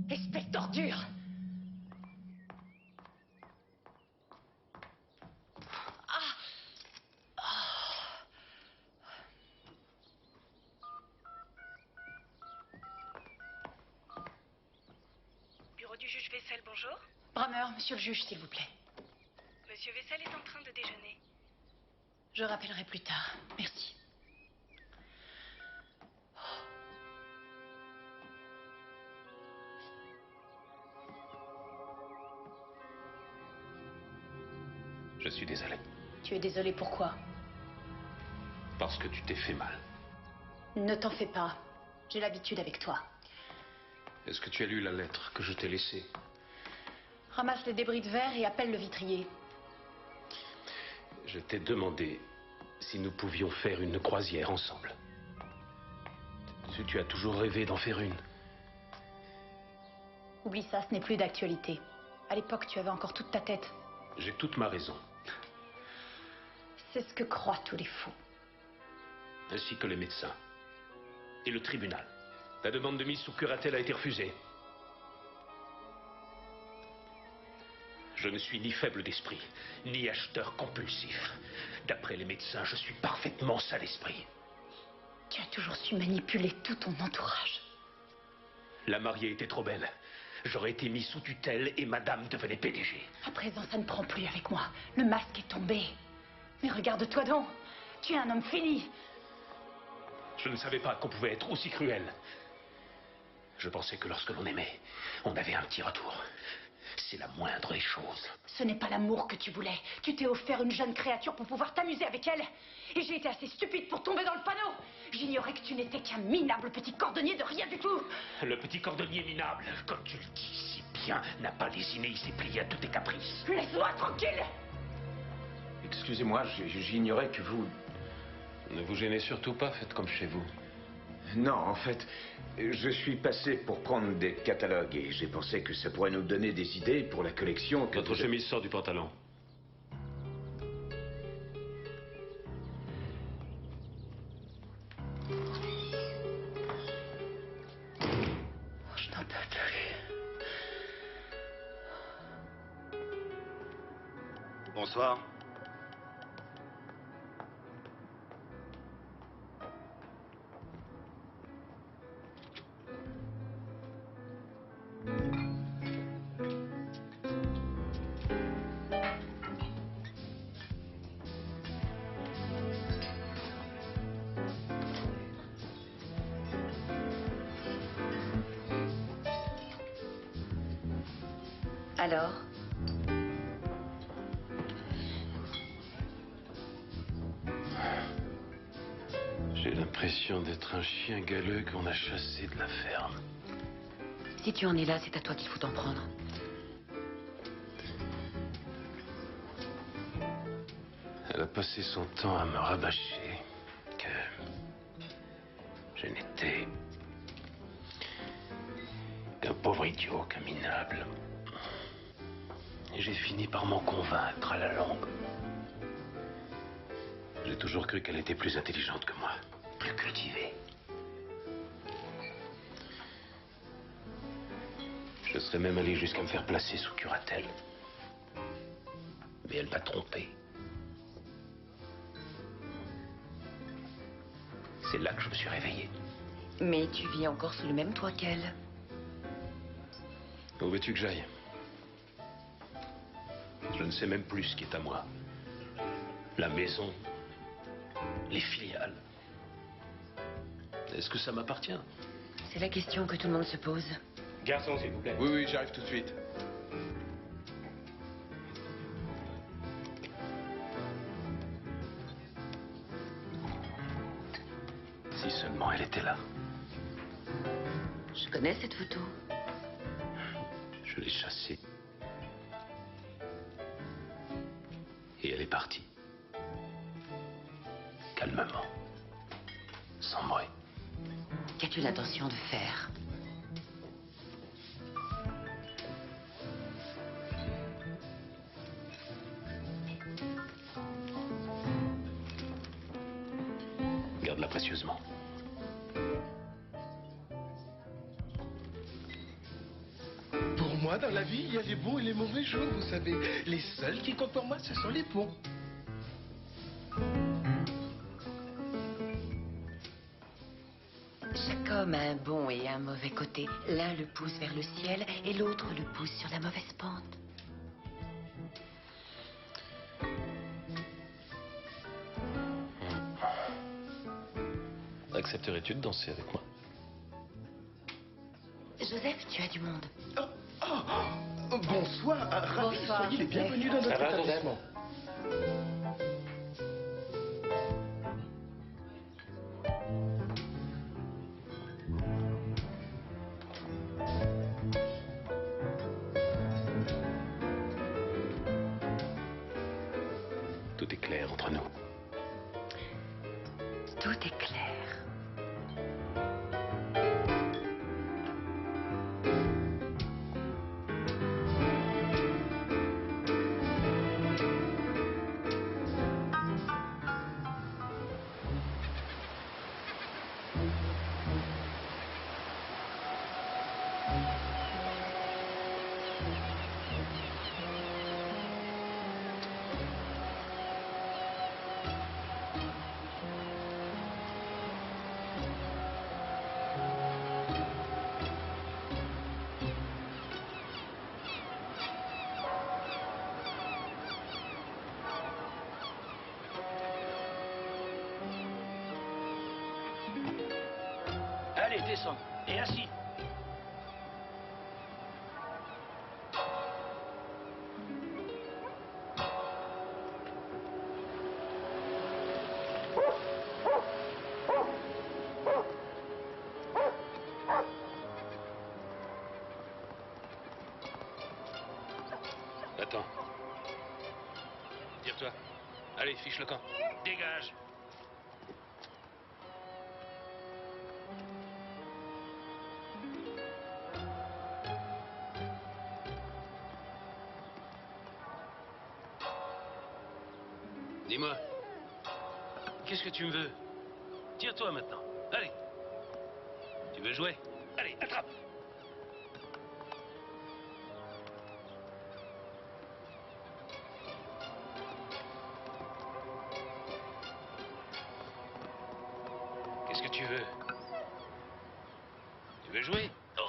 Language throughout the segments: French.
Espèce d'ordure! Bureau du juge Vessel, bonjour. Brammer, monsieur le juge, s'il vous plaît. Monsieur Vessel est en train de déjeuner. Je rappellerai plus tard. Merci. Je suis désolé. Tu es désolé pourquoi? Parce que tu t'es fait mal. Ne t'en fais pas. J'ai l'habitude avec toi. Est-ce que tu as lu la lettre que je t'ai laissée? Ramasse les débris de verre et appelle le vitrier. Je t'ai demandé si nous pouvions faire une croisière ensemble. Tu as toujours rêvé d'en faire une. Oublie ça, ce n'est plus d'actualité. À l'époque, tu avais encore toute ta tête. J'ai toute ma raison. C'est ce que croient tous les fous. Ainsi que les médecins. Et le tribunal. Ta demande de mise sous curatelle a été refusée. Je ne suis ni faible d'esprit, ni acheteur compulsif. D'après les médecins, je suis parfaitement sain d'esprit. Tu as toujours su manipuler tout ton entourage. La mariée était trop belle. J'aurais été mis sous tutelle et madame devenait PDG. À présent, ça ne prend plus avec moi. Le masque est tombé. Mais regarde-toi donc. Tu es un homme fini. Je ne savais pas qu'on pouvait être aussi cruel. Je pensais que lorsque l'on aimait, on avait un petit retour. C'est la moindre des choses. Ce n'est pas l'amour que tu voulais. Tu t'es offert une jeune créature pour pouvoir t'amuser avec elle. Et j'ai été assez stupide pour tomber dans le panneau. J'ignorais que tu n'étais qu'un minable petit cordonnier de rien du tout. Le petit cordonnier minable, comme tu le dis si bien, n'a pas lésiné, il s'est plié à tous tes caprices. Laisse-moi tranquille. Excusez-moi, j'ignorais que vous... Ne vous gênez surtout pas, faites comme chez vous. Non, en fait, je suis passé pour prendre des catalogues et j'ai pensé que ça pourrait nous donner des idées pour la collection que... Votre chemise sort du pantalon. Je n'en peux plus. Bonsoir. Alors? J'ai l'impression d'être un chien galeux qu'on a chassé de la ferme. Si tu en es là, c'est à toi qu'il faut t'en prendre. Elle a passé son temps à me rabâcher que je n'étais qu'un pauvre idiot, qu'un minable. Et j'ai fini par m'en convaincre à la longue. J'ai toujours cru qu'elle était plus intelligente que moi, plus cultivée. Je serais même allé jusqu'à me faire placer sous curatelle. Mais elle m'a trompé. C'est là que je me suis réveillé. Mais tu vis encore sous le même toit qu'elle. Où veux-tu que j'aille? Je ne sais même plus ce qui est à moi. La maison, les filiales. Est-ce que ça m'appartient? C'est la question que tout le monde se pose. Garçon, s'il vous plaît. Oui, oui, j'arrive tout de suite. Si seulement elle était là. Je connais cette photo. Je l'ai chassée. Et elle est partie. Calmement. Sans bruit. Qu'as-tu l'intention de faire? Garde-la précieusement. Pour moi, dans la vie, il y a les bons et les mauvais jours, vous savez. Les seuls qui comptent pour moi, ce sont les bons. Chaque homme a un bon et un mauvais côté. L'un le pousse vers le ciel et l'autre le pousse sur la mauvaise pente. Accepterais-tu de danser avec moi? Joseph, tu as du monde. Bonsoir, ravi, Bonsoir, soyez les Joseph. bienvenus dans notre Ça va, Joseph? établissement. Tout est clair entre nous. Tout est clair. Allez, descends. Et assis. Attends. Tire-toi. Allez, fiche le camp. Dégage. Dis-moi, qu'est-ce que tu me veux? Tire-toi maintenant. Allez. Tu veux jouer? Allez, attrape. Qu'est-ce que tu veux? Tu veux jouer? Oh.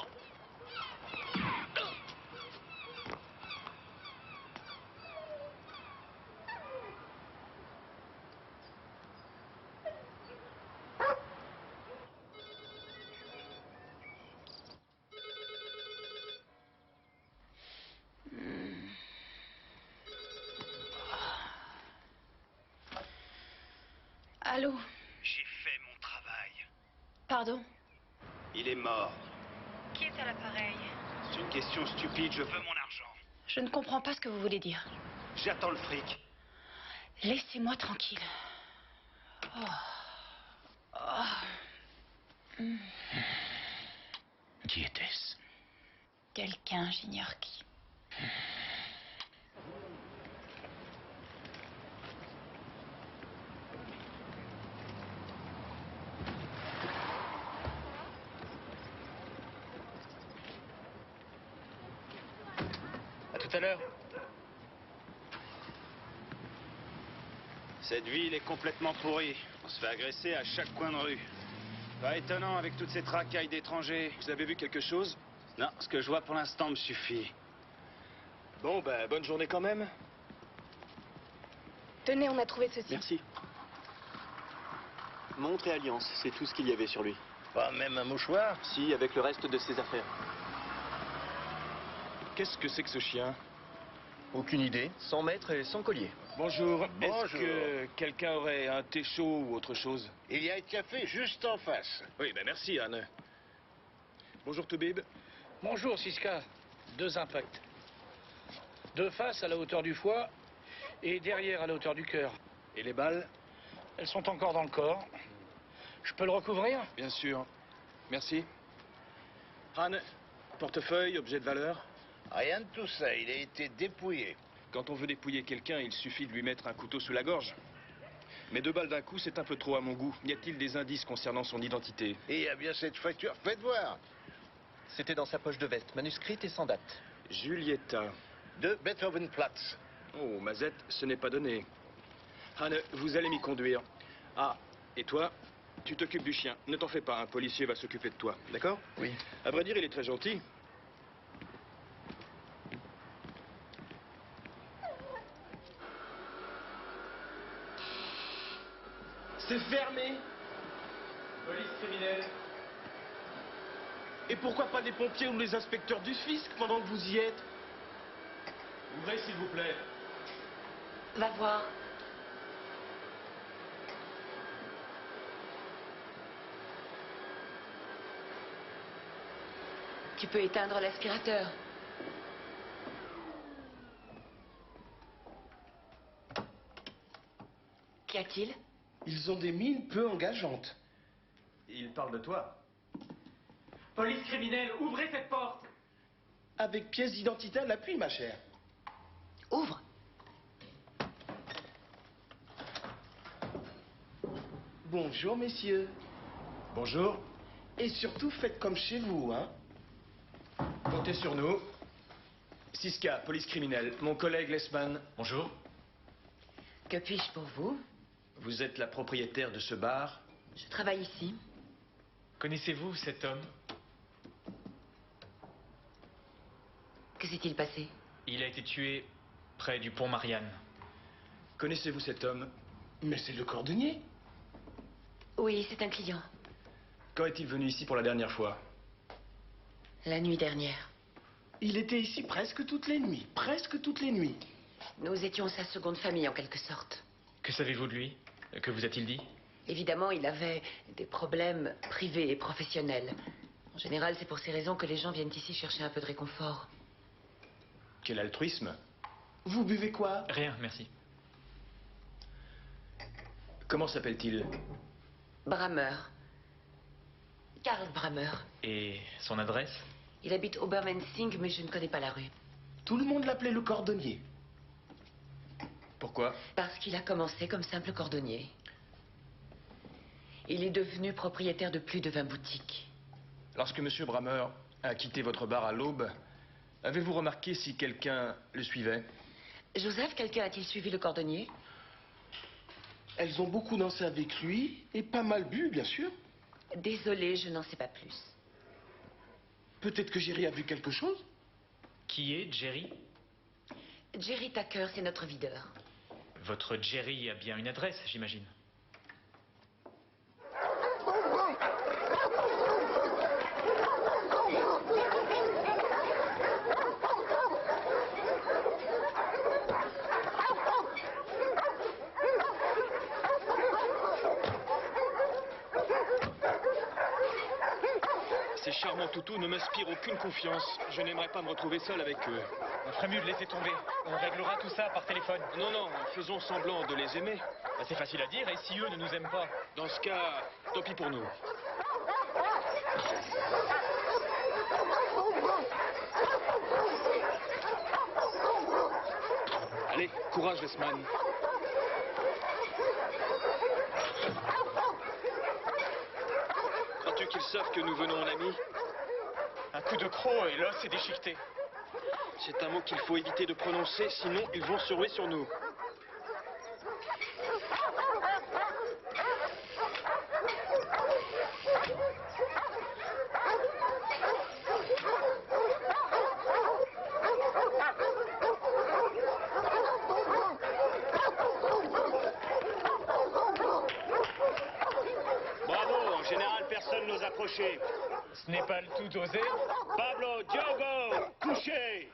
Allô? J'ai fait mon travail. Pardon? Il est mort. Qui est à l'appareil? C'est une question stupide, je veux mon argent. Je ne comprends pas ce que vous voulez dire. J'attends le fric. Laissez-moi tranquille. Oh. Oh. Qui était-ce? Quelqu'un, j'ignore qui. tout à l'heure. Cette ville est complètement pourrie. On se fait agresser à chaque coin de rue. Pas étonnant avec toutes ces tracailles d'étrangers. Vous avez vu quelque chose? Non, ce que je vois pour l'instant me suffit. Bon, ben, bonne journée quand même. Tenez, on a trouvé ceci. Merci. Montre et alliance, c'est tout ce qu'il y avait sur lui. Pas même un mouchoir? Si, avec le reste de ses affaires. Qu'est-ce que c'est que ce chien? Aucune idée. Sans maître et sans collier. Bonjour. Bonjour. Est-ce que quelqu'un aurait un thé chaud ou autre chose? Il y a un café juste en face. Oui, ben merci, Anne. Bonjour, Toubib. Bonjour, Siska. 2 impacts. De face à la hauteur du foie et derrière à la hauteur du cœur. Et les balles? Elles sont encore dans le corps. Je peux le recouvrir? Bien sûr. Merci. Anne, portefeuille, objet de valeur? Rien de tout ça, il a été dépouillé. Quand on veut dépouiller quelqu'un, il suffit de lui mettre un couteau sous la gorge. Mais 2 balles d'un coup, c'est un peu trop à mon goût. Y a-t-il des indices concernant son identité? Et il y a bien cette facture, faites voir. C'était dans sa poche de veste, manuscrite et sans date. Julieta. De Beethovenplatz. Oh, Mazette, ce n'est pas donné. Anne, vous allez m'y conduire. Ah, et toi, tu t'occupes du chien. Ne t'en fais pas, un policier va s'occuper de toi, d'accord? Oui. À vrai dire, il est très gentil. C'est fermé. Police criminelle. Et pourquoi pas les pompiers ou les inspecteurs du fisc pendant que vous y êtes? Ouvrez, s'il vous plaît. Va voir. Tu peux éteindre l'aspirateur. Qu'y a-t-il? Ils ont des mines peu engageantes. Il parle de toi. Police criminelle, ouvrez cette porte. Avec pièce d'identité à l'appui, ma chère. Ouvre. Bonjour, messieurs. Bonjour. Et surtout, faites comme chez vous, hein. Comptez sur nous. Siska, police criminelle. Mon collègue Lesman. Bonjour. Que puis-je pour vous? Vous êtes la propriétaire de ce bar? Je travaille ici. Connaissez-vous cet homme? Que s'est-il passé? Il a été tué près du pont Marianne. Connaissez-vous cet homme? Mais c'est le cordonnier. Oui, c'est un client. Quand est-il venu ici pour la dernière fois? La nuit dernière. Il était ici presque toutes les nuits. Presque toutes les nuits. Nous étions sa seconde famille, en quelque sorte. Que savez-vous de lui? Que vous a-t-il dit? Évidemment, il avait des problèmes privés et professionnels. En général, c'est pour ces raisons que les gens viennent ici chercher un peu de réconfort. Quel altruisme. Vous buvez quoi? Rien, merci. Comment s'appelle-t-il? Brammer. Karl Brammer. Et son adresse? Il habite Obermenzing, mais je ne connais pas la rue. Tout le monde l'appelait le cordonnier. Pourquoi? Parce qu'il a commencé comme simple cordonnier. Il est devenu propriétaire de plus de 20 boutiques. Lorsque M. Brammer a quitté votre bar à l'aube, avez-vous remarqué si quelqu'un le suivait? Joseph, quelqu'un a-t-il suivi le cordonnier? Elles ont beaucoup dansé avec lui et pas mal bu, bien sûr. Désolée, je n'en sais pas plus. Peut-être que Jerry a vu quelque chose? Qui est Jerry? Jerry Tucker, c'est notre videur. Votre Jerry a bien une adresse, j'imagine. Ces charmants toutous ne m'inspirent aucune confiance. Je n'aimerais pas me retrouver seul avec eux. On ferait mieux de laisser tomber. On réglera tout ça par téléphone. Non, non, faisons semblant de les aimer. Bah, c'est facile à dire, et si eux ne nous aiment pas? Dans ce cas, tant pis pour nous. Allez, courage, Westman. Crois-tu qu'ils savent que nous venons en amis? Un coup de croc et l'os est déchiqueté. C'est un mot qu'il faut éviter de prononcer, sinon ils vont se ruer sur nous. Bravo, en général, personne n'ose approcher. Ce n'est pas le tout dosé. Pablo, Diogo, couchez!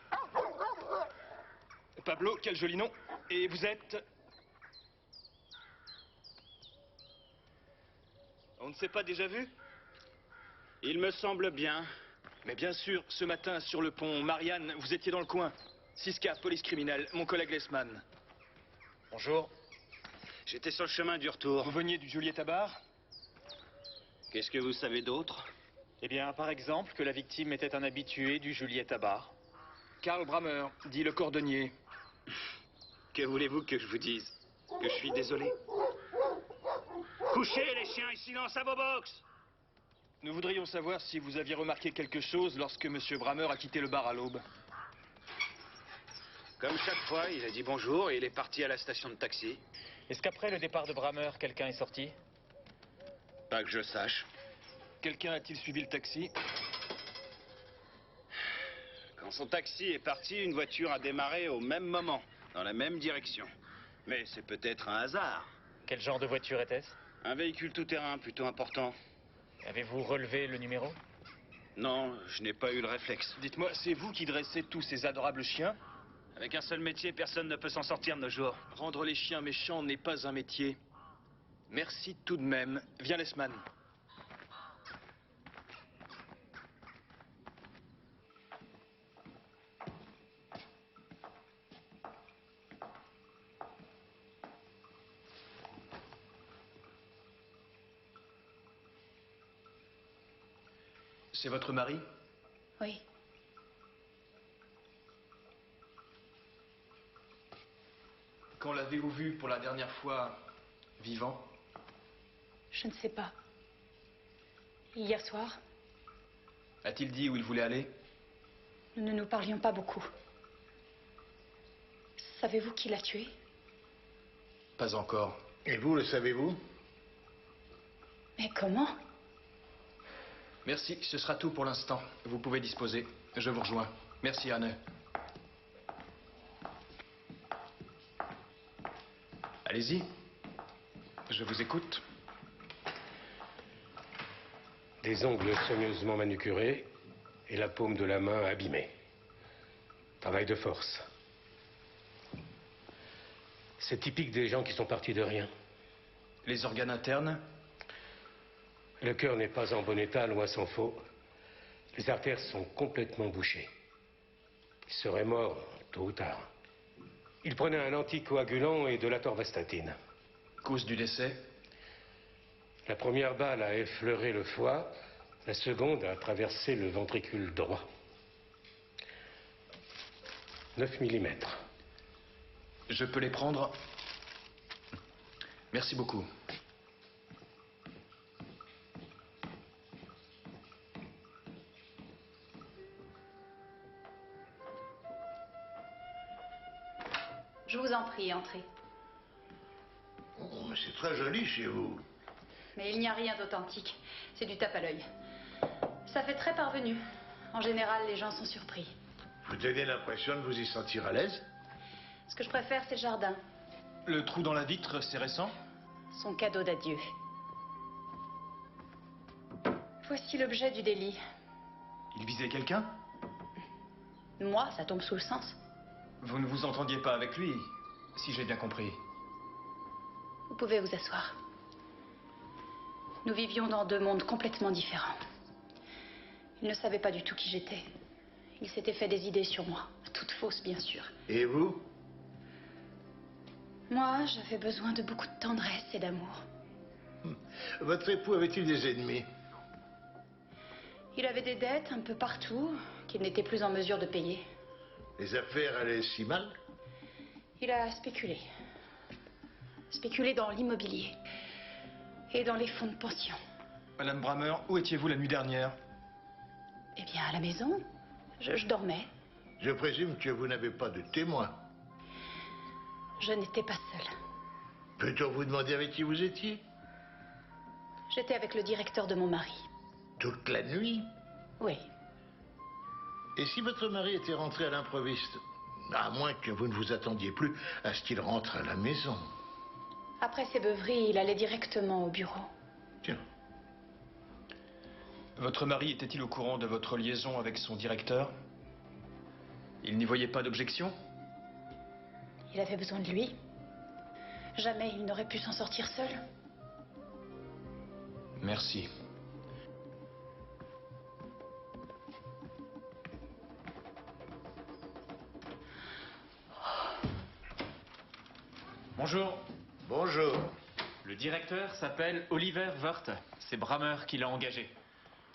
Pablo, quel joli nom. Et vous êtes... On ne s'est pas déjà vu? Il me semble bien. Mais bien sûr, ce matin, sur le pont Marianne, vous étiez dans le coin. Siska, police criminelle, mon collègue Lesman. Bonjour. J'étais sur le chemin du retour. Vous veniez du Julieta Bar? Qu'est-ce que vous savez d'autre? Eh bien, par exemple, que la victime était un habitué du Julieta Bar. Karl Brammer, dit le cordonnier. Que voulez-vous que je vous dise? Que je suis désolé? Couchez les chiens et silence à vos box! Nous voudrions savoir si vous aviez remarqué quelque chose lorsque M. Brammer a quitté le bar à l'aube. Comme chaque fois, il a dit bonjour et il est parti à la station de taxi. Est-ce qu'après le départ de Brammer, quelqu'un est sorti? Pas que je sache. Quelqu'un a-t-il suivi le taxi? Quand son taxi est parti, une voiture a démarré au même moment, dans la même direction. Mais c'est peut-être un hasard. Quel genre de voiture était-ce? Un véhicule tout-terrain plutôt important. Avez-vous relevé le numéro? Non, je n'ai pas eu le réflexe. Dites-moi, c'est vous qui dressez tous ces adorables chiens? Avec un seul métier, personne ne peut s'en sortir de nos jours. Rendre les chiens méchants n'est pas un métier. Merci tout de même. Viens, Lesman. C'est votre mari? Oui. Quand l'avez-vous vu pour la dernière fois vivant? Je ne sais pas. Hier soir, A-t-il dit où il voulait aller? nous ne nous parlions pas beaucoup. Savez-vous qui l'a tué? Pas encore. Et vous, le savez-vous? Mais comment? Merci, ce sera tout pour l'instant. Vous pouvez disposer. Je vous rejoins. Merci, Anne. Allez-y. Je vous écoute. Des ongles soigneusement manucurés et la paume de la main abîmée. Travail de force. C'est typique des gens qui sont partis de rien. Les organes internes? Le cœur n'est pas en bon état, loin s'en faut. Les artères sont complètement bouchées. Il serait mort, tôt ou tard. Il prenait un anticoagulant et de la torvastatine. Cause du décès? La première balle a effleuré le foie, la seconde a traversé le ventricule droit. 9 mm. Je peux les prendre? Merci beaucoup. Je vous en prie, entrez. Oh, mais c'est très joli chez vous. Mais il n'y a rien d'authentique. C'est du tape à l'œil. Ça fait très parvenu. En général, les gens sont surpris. Vous donnez l'impression de vous y sentir à l'aise? Ce que je préfère, c'est le jardin. Le trou dans la vitre, c'est récent? Son cadeau d'adieu. Voici l'objet du délit. Il visait quelqu'un? Moi, ça tombe sous le sens. Vous ne vous entendiez pas avec lui, si j'ai bien compris. Vous pouvez vous asseoir. Nous vivions dans deux mondes complètement différents. Il ne savait pas du tout qui j'étais. Il s'était fait des idées sur moi, toutes fausses bien sûr. Et vous? Moi, j'avais besoin de beaucoup de tendresse et d'amour. Votre époux avait-il des ennemis? Il avait des dettes un peu partout qu'il n'était plus en mesure de payer. Les affaires allaient si mal? Il a spéculé. Spéculé dans l'immobilier et dans les fonds de pension. Madame Brammer, où étiez-vous la nuit dernière? Eh bien, à la maison, je dormais. Je présume que vous n'avez pas de témoin. Je n'étais pas seule. Peut-on vous demander avec qui vous étiez? J'étais avec le directeur de mon mari. Toute la nuit? Oui. Et si votre mari était rentré à l'improviste, à moins que vous ne vous attendiez plus à ce qu'il rentre à la maison? Après ses beuveries, il allait directement au bureau. Tiens. Votre mari était-il au courant de votre liaison avec son directeur? Il n'y voyait pas d'objection? Il avait besoin de lui. Jamais il n'aurait pu s'en sortir seul. Merci. Bonjour. Bonjour. Le directeur s'appelle Oliver Wirth. C'est Brammer qui l'a engagé.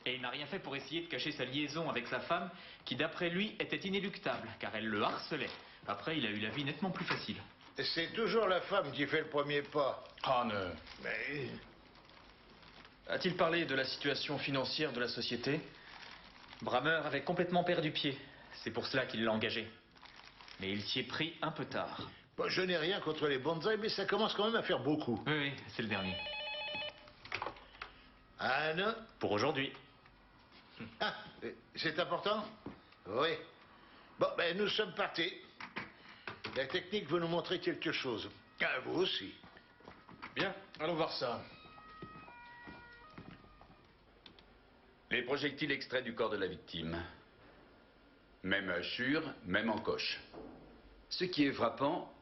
Et il n'a rien fait pour essayer de cacher sa liaison avec sa femme, qui d'après lui était inéluctable, car elle le harcelait. Après, il a eu la vie nettement plus facile. C'est toujours la femme qui fait le premier pas. Hane. Mais... A-t-il parlé de la situation financière de la société? Brammer avait complètement perdu pied. C'est pour cela qu'il l'a engagé. Mais il s'y est pris un peu tard. Bon, je n'ai rien contre les bonsaïs, mais ça commence quand même à faire beaucoup. Oui, oui, c'est le dernier. Anne? Pour aujourd'hui. Ah, c'est important? Oui. Bon, ben nous sommes partis. La technique veut nous montrer quelque chose. Ah, vous aussi. Bien, allons voir ça. Les projectiles extraits du corps de la victime. Même hachure, même encoche. Ce qui est frappant,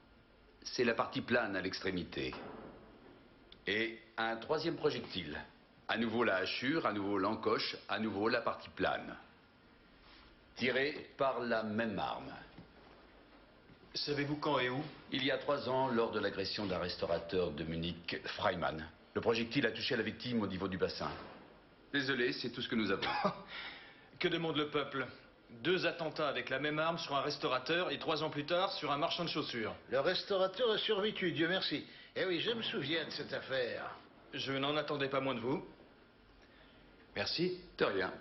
c'est la partie plane à l'extrémité. Et un troisième projectile. À nouveau la hachure, à nouveau l'encoche, à nouveau la partie plane. Tiré par la même arme. Savez-vous quand et où? Il y a 3 ans, lors de l'agression d'un restaurateur de Munich, Freimann. Le projectile a touché la victime au niveau du bassin. Désolé, c'est tout ce que nous avons. Que demande le peuple? 2 attentats avec la même arme sur un restaurateur et 3 ans plus tard sur un marchand de chaussures. Le restaurateur a survécu, Dieu merci. Eh oui, je me souviens de cette affaire. Je n'en attendais pas moins de vous. Merci. De rien.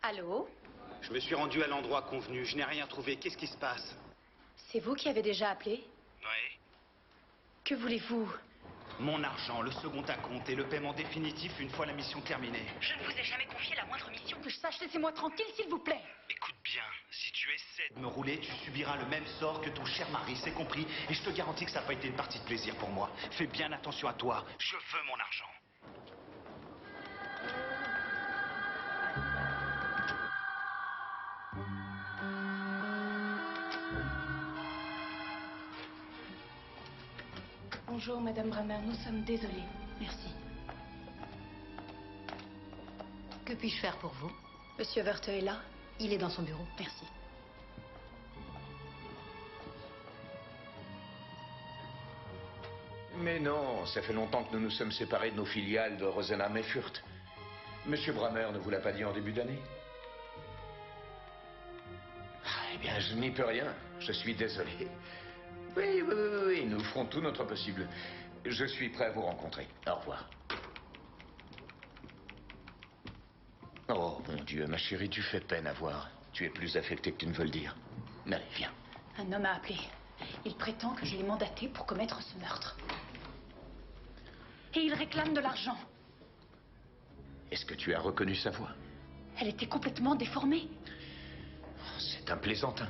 Allô? Je me suis rendu à l'endroit convenu. Je n'ai rien trouvé. Qu'est-ce qui se passe? C'est vous qui avez déjà appelé? Oui. Que voulez-vous? Mon argent, le second acompte et le paiement définitif une fois la mission terminée. Je ne vous ai jamais confié la moindre mission que je sache. Laissez-moi tranquille, s'il vous plaît. Écoute bien, si tu essaies de me rouler, tu subiras le même sort que ton cher mari, c'est compris. Et je te garantis que ça n'a pas été une partie de plaisir pour moi. Fais bien attention à toi. Je veux mon argent. Bonjour, Madame Brammer. Nous sommes désolés. Merci. Que puis-je faire pour vous? Monsieur Wirth est là? Il est dans son bureau. Merci. Mais non, ça fait longtemps que nous nous sommes séparés de nos filiales de Rosenheim et Fürth. Monsieur Brammer ne vous l'a pas dit en début d'année? Eh bien, je n'y peux rien. Je suis désolé. Oui, nous ferons tout notre possible. Je suis prêt à vous rencontrer. Au revoir. Oh, mon Dieu, ma chérie, tu fais peine à voir. Tu es plus affectée que tu ne veux le dire. Allez, viens. Un homme a appelé. Il prétend que je l'ai mandaté pour commettre ce meurtre. Et il réclame de l'argent. Est-ce que tu as reconnu sa voix? Elle était complètement déformée. C'est un plaisantin.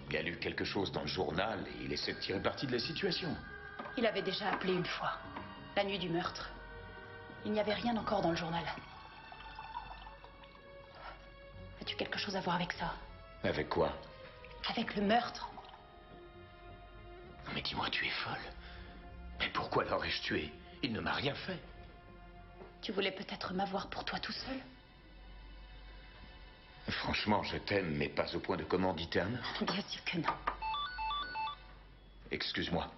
Il a lu quelque chose dans le journal et il essaie de tirer parti de la situation. Il avait déjà appelé une fois, la nuit du meurtre. Il n'y avait rien encore dans le journal. As-tu quelque chose à voir avec ça? Avec quoi? Avec le meurtre. Non mais dis-moi, tu es folle. Mais pourquoi l'aurais-je tué? Il ne m'a rien fait. Tu voulais peut-être m'avoir pour toi tout seul? Franchement, je t'aime, mais pas au point de commanditer un meurtre. Bien sûr que non. Excuse-moi.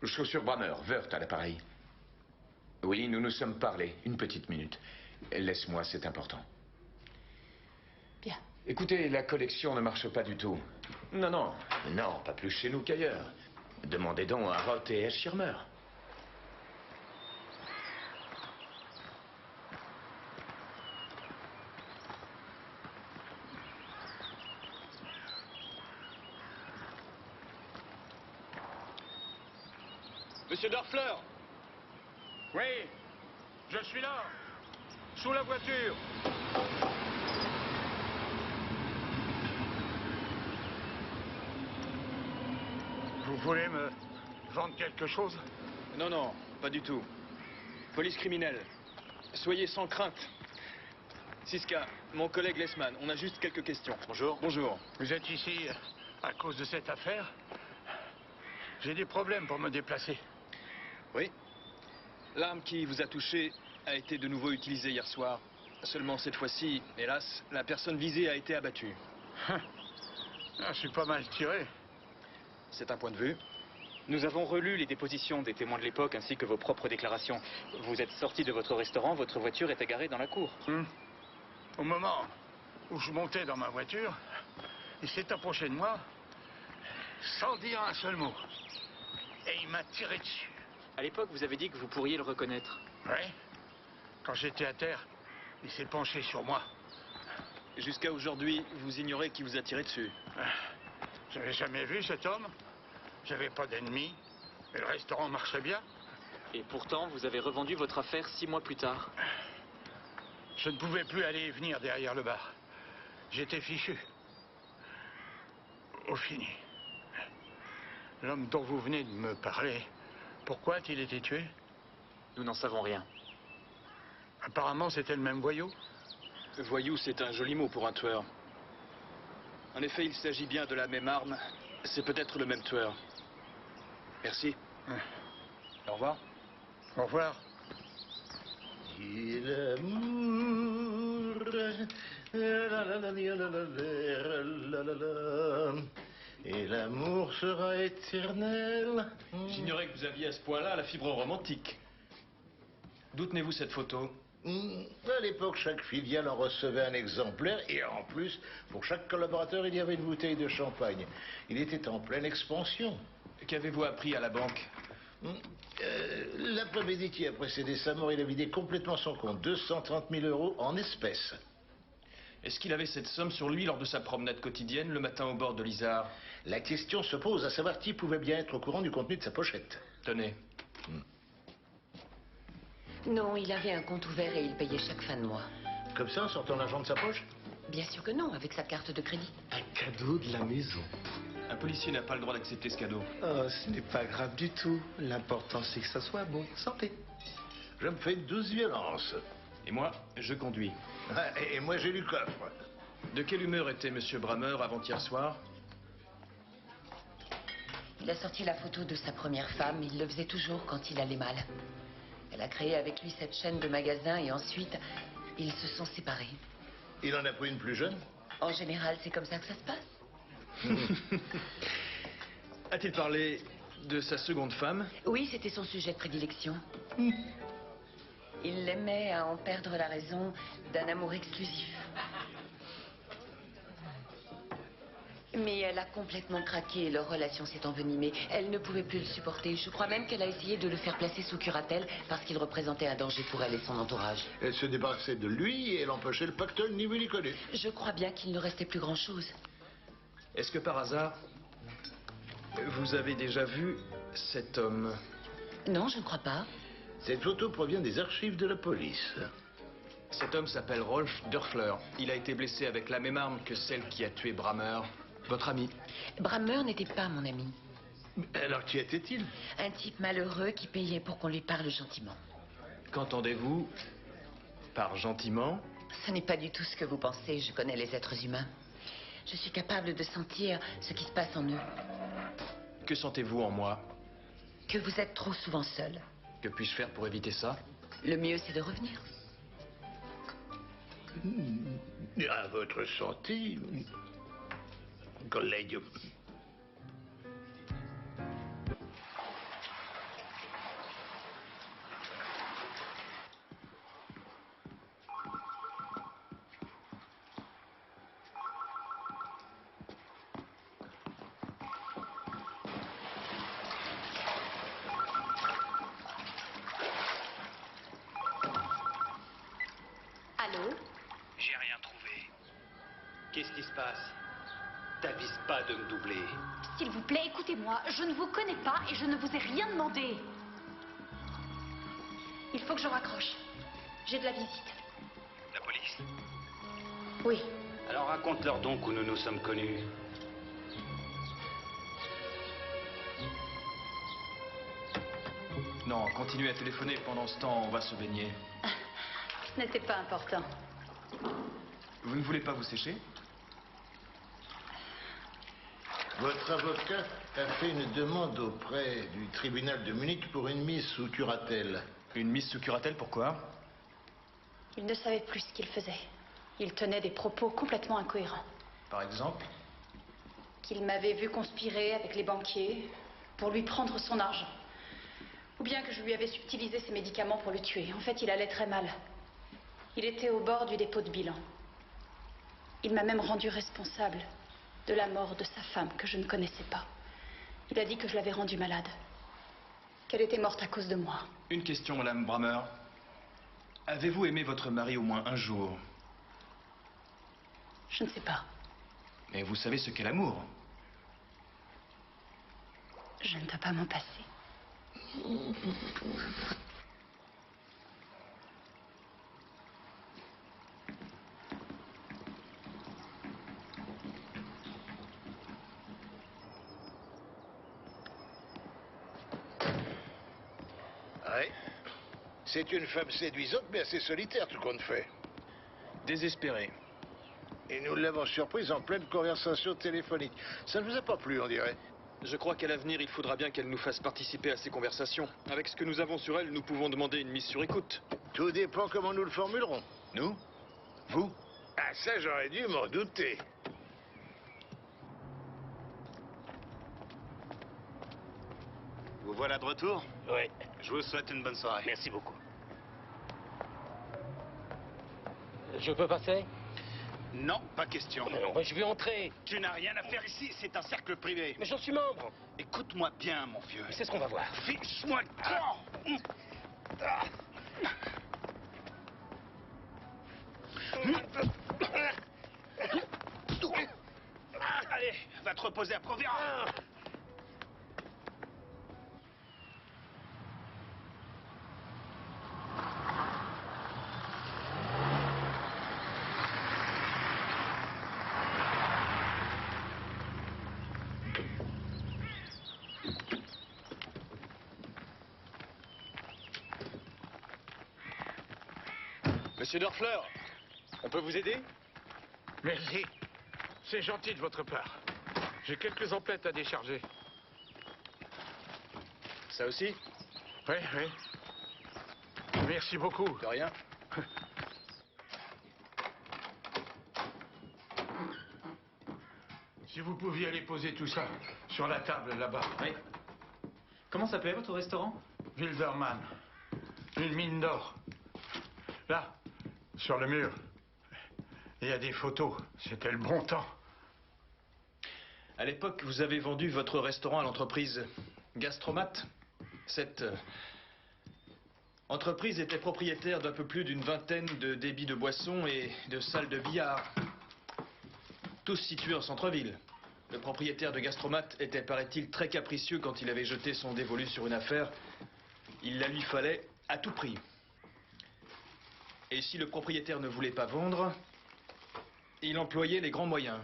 Chaussure Brammer, Wirth à l'appareil. Oui, nous nous sommes parlé. Une petite minute. Laisse-moi, c'est important. Bien. Écoutez, la collection ne marche pas du tout. Non, pas plus chez nous qu'ailleurs. Demandez donc à Roth et à Schirmer. Monsieur Dorfler. Oui, je suis là. Sous la voiture. Vous voulez me vendre quelque chose? Non, non, pas du tout. Police criminelle. Soyez sans crainte. Siska, mon collègue Lesman, on a juste quelques questions. Bonjour. Bonjour. Vous êtes ici à cause de cette affaire? J'ai des problèmes pour me déplacer. Oui. L'arme qui vous a touché a été de nouveau utilisée hier soir. Seulement cette fois-ci, hélas, la personne visée a été abattue. Je suis pas mal tiré. C'est un point de vue. Nous avons relu les dépositions des témoins de l'époque ainsi que vos propres déclarations. Vous êtes sorti de votre restaurant, votre voiture était garée dans la cour. Au moment où je montais dans ma voiture, il s'est approché de moi sans dire un seul mot. Et il m'a tiré dessus. À l'époque, vous avez dit que vous pourriez le reconnaître. Oui. Quand j'étais à terre, il s'est penché sur moi. Jusqu'à aujourd'hui, vous ignorez qui vous a tiré dessus. J'avais jamais vu cet homme. J'avais pas d'ennemis. Et le restaurant marchait bien. Et pourtant, vous avez revendu votre affaire 6 mois plus tard. Je ne pouvais plus aller et venir derrière le bar. J'étais fichu. Au fini. L'homme dont vous venez de me parler, pourquoi a-t-il été tué? Nous n'en savons rien. Apparemment, c'était le même voyou. Voyou, c'est un joli mot pour un tueur. En effet, il s'agit bien de la même arme. C'est peut-être le même tueur. Merci. Au revoir. Au revoir. Et l'amour, et l'amour sera éternel. J'ignorais que vous aviez à ce point-là la fibre romantique. D'où tenez-vous cette photo? À l'époque, chaque filiale en recevait un exemplaire et en plus, pour chaque collaborateur, il y avait une bouteille de champagne. Il était en pleine expansion. Qu'avez-vous appris à la banque? L'après-midi qui a précédé sa mort, il a vidé complètement son compte. 230 000 € en espèces. Est-ce qu'il avait cette somme sur lui lors de sa promenade quotidienne le matin au bord de l'Isard? La question se pose à savoir qui pouvait bien être au courant du contenu de sa pochette. Tenez. Non, il avait un compte ouvert et il payait chaque fin de mois. Comme ça, en sortant l'argent de sa poche? Bien sûr que non, avec sa carte de crédit. Un cadeau de la maison. Un policier n'a pas le droit d'accepter ce cadeau. Oh, ce n'est pas grave du tout. L'important, c'est que ça soit bon. Santé. Je me fais une douce violence. Et moi, je conduis. Et moi, j'ai du coffre. De quelle humeur était Monsieur Brammer avant-hier soir? Il a sorti la photo de sa première femme. Il le faisait toujours quand il allait mal. Elle a créé avec lui cette chaîne de magasins et ensuite, ils se sont séparés. Il en a pris une plus jeune? En général, c'est comme ça que ça se passe. A-t-il parlé de sa seconde femme? Oui, c'était son sujet de prédilection. Il l'aimait à en perdre la raison d'un amour exclusif. Mais elle a complètement craqué et leur relation s'est envenimée. Elle ne pouvait plus le supporter. Je crois même qu'elle a essayé de le faire placer sous curatelle parce qu'il représentait un danger pour elle et son entourage. Elle se débarrassait de lui et elle empêchait le pactole ni vu ni connu. Je crois bien qu'il ne restait plus grand-chose. Est-ce que par hasard, vous avez déjà vu cet homme? Non, je ne crois pas. Cette photo provient des archives de la police. Cet homme s'appelle Rolf Dörfler. Il a été blessé avec la même arme que celle qui a tué Brammer. Votre ami? Brammer n'était pas mon ami. Alors qui était-il? Un type malheureux qui payait pour qu'on lui parle gentiment. Qu'entendez-vous par gentiment? Ce n'est pas du tout ce que vous pensez. Je connais les êtres humains. Je suis capable de sentir ce qui se passe en eux. Que sentez-vous en moi? Que vous êtes trop souvent seul. Que puis-je faire pour éviter ça? Le mieux, c'est de revenir. À votre santé, collègue. Allô? J'ai rien trouvé. Qu'est-ce qui se passe? t'avise pas de me doubler. S'il vous plaît, écoutez-moi. Je ne vous connais pas et je ne vous ai rien demandé. Il faut que je raccroche. J'ai de la visite. La police? Oui. Alors raconte-leur donc où nous nous sommes connus. Non, continuez à téléphoner. Pendant ce temps, on va se baigner. Ce n'était pas important. Vous ne voulez pas vous sécher? Votre avocat a fait une demande auprès du tribunal de Munich pour une mise sous curatelle. Une mise sous curatelle, pourquoi? Il ne savait plus ce qu'il faisait. Il tenait des propos complètement incohérents. Par exemple? Qu'il m'avait vu conspirer avec les banquiers pour lui prendre son argent. Ou bien que je lui avais subtilisé ses médicaments pour le tuer. En fait, il allait très mal. Il était au bord du dépôt de bilan. Il m'a même rendu responsable de la mort de sa femme que je ne connaissais pas. Il a dit que je l'avais rendue malade. Qu'elle était morte à cause de moi. Une question, Madame Brammer. Avez-vous aimé votre mari au moins un jour? Je ne sais pas. Mais vous savez ce qu'est l'amour. Je ne dois pas m'en passer. Ouais. C'est une femme séduisante, mais assez solitaire, tout compte fait. Désespérée. Et nous l'avons surprise en pleine conversation téléphonique. Ça ne vous a pas plu, on dirait? Je crois qu'à l'avenir, il faudra bien qu'elle nous fasse participer à ces conversations. Avec ce que nous avons sur elle, nous pouvons demander une mise sur écoute. Tout dépend comment nous le formulerons. Nous? Vous? Ah, ça, j'aurais dû m'en douter. Vous voilà de retour? Oui. Je vous souhaite une bonne soirée. Merci beaucoup. Je peux passer? Non, pas question. Mais non, je vais entrer. Tu n'as rien à faire ici, c'est un cercle privé. Mais j'en suis membre. Écoute-moi bien, mon vieux. C'est ce qu'on va voir. Fiche-moi le camp. Allez, va te reposer à Provera. Monsieur Dorfler, on peut vous aider? Merci. C'est gentil de votre part. J'ai quelques emplettes à décharger. Ça aussi? Oui, oui. Merci beaucoup. De rien. Si vous pouviez aller poser tout ça sur la table là-bas. Oui. Comment s'appelait votre restaurant? Wildermann. Une mine d'or. Là, sur le mur. Il y a des photos. C'était le bon temps. À l'époque, vous avez vendu votre restaurant à l'entreprise Gastromat. Cette entreprise était propriétaire d'un peu plus d'une vingtaine de débits de boissons et de salles de billard. Tous situés en centre-ville. Le propriétaire de Gastromat était, paraît-il, très capricieux quand il avait jeté son dévolu sur une affaire. Il la lui fallait à tout prix. Et si le propriétaire ne voulait pas vendre, il employait les grands moyens.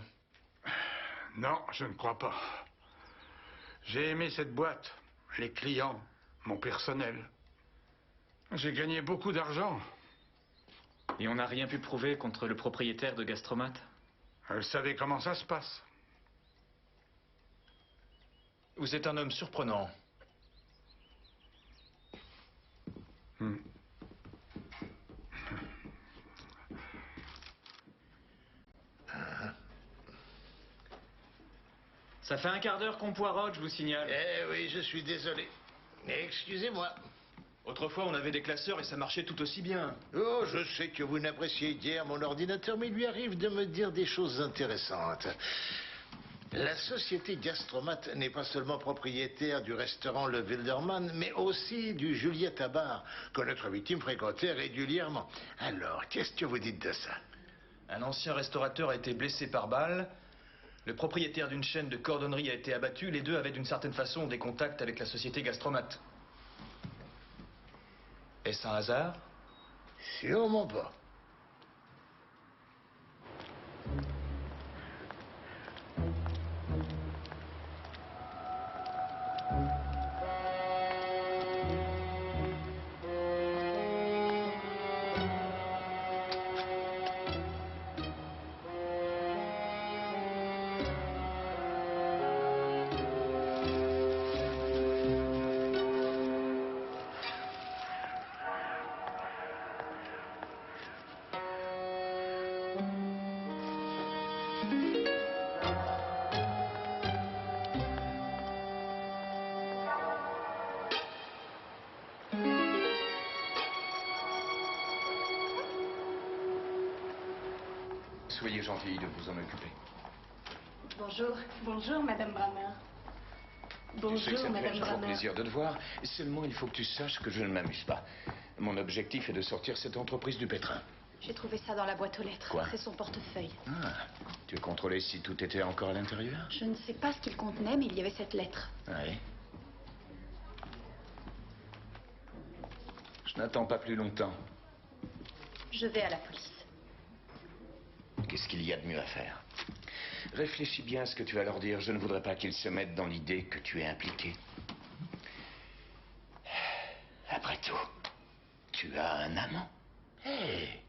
Non, je ne crois pas. J'ai aimé cette boîte, les clients, mon personnel. J'ai gagné beaucoup d'argent. Et on n'a rien pu prouver contre le propriétaire de Gastromat? Elle savait comment ça se passe. Vous êtes un homme surprenant. Ça fait un quart d'heure qu'on poireaute, je vous signale. Eh oui, je suis désolé. Excusez-moi. Autrefois, on avait des classeurs et ça marchait tout aussi bien. Oh, je sais que vous n'appréciez guère mon ordinateur, mais il lui arrive de me dire des choses intéressantes. La société Gastromat n'est pas seulement propriétaire du restaurant Le Wildermann, mais aussi du Juliette Bar, que notre victime fréquentait régulièrement. Alors, qu'est-ce que vous dites de ça? Un ancien restaurateur a été blessé par balle. Le propriétaire d'une chaîne de cordonnerie a été abattu. Les deux avaient d'une certaine façon des contacts avec la société Gastromat. Est-ce un hasard? Sûrement pas. Soyez gentille de vous en occuper. Bonjour. Bonjour, Madame Brammer. Je sais que ça Bonjour, me fait Madame toujours Brammer. plaisir de te voir. Seulement, il faut que tu saches que je ne m'amuse pas. Mon objectif est de sortir cette entreprise du pétrin. J'ai trouvé ça dans la boîte aux lettres. Quoi? C'est son portefeuille. Ah, tu as contrôlé si tout était encore à l'intérieur? Je ne sais pas ce qu'il contenait, mais il y avait cette lettre. Oui. Je n'attends pas plus longtemps. Je vais à la police. Qu'est-ce qu'il y a de mieux à faire? Réfléchis bien à ce que tu vas leur dire. Je ne voudrais pas qu'ils se mettent dans l'idée que tu es impliqué. Après tout, tu as un amant. Hé!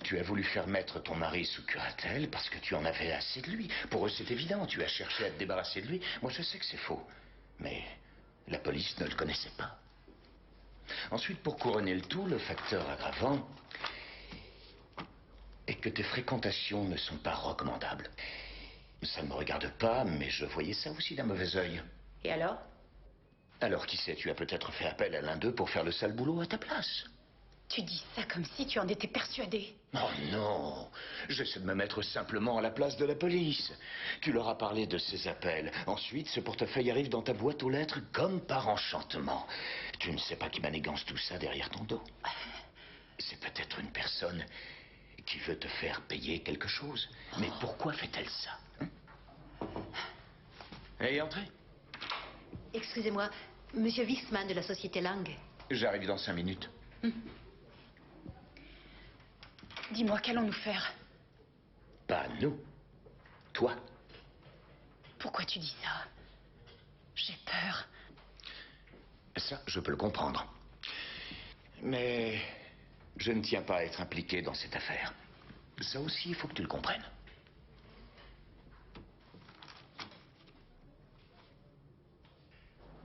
Tu as voulu faire mettre ton mari sous curatelle parce que tu en avais assez de lui. Pour eux, c'est évident. Tu as cherché à te débarrasser de lui. Moi, je sais que c'est faux. Mais la police ne le connaissait pas. Ensuite, pour couronner le tout, le facteur aggravant est que tes fréquentations ne sont pas recommandables. Ça ne me regarde pas, mais je voyais ça aussi d'un mauvais œil. Et alors? Alors, qui sait, tu as peut-être fait appel à l'un d'eux pour faire le sale boulot à ta place. Tu dis ça comme si tu en étais persuadé. Oh non, j'essaie de me mettre simplement à la place de la police. Tu leur as parlé de ces appels. Ensuite, ce portefeuille arrive dans ta boîte aux lettres comme par enchantement. Tu ne sais pas qui manigance tout ça derrière ton dos. C'est peut-être une personne qui veut te faire payer quelque chose. Mais pourquoi fait-elle ça, hein? Hey, entrez. Excusez-moi, Monsieur Wissmann de la société Lang. J'arrive dans 5 minutes. Dis-moi, qu'allons-nous faire? Pas nous. Toi. Pourquoi tu dis ça? J'ai peur. Ça, je peux le comprendre. Mais je ne tiens pas à être impliqué dans cette affaire. Ça aussi, il faut que tu le comprennes.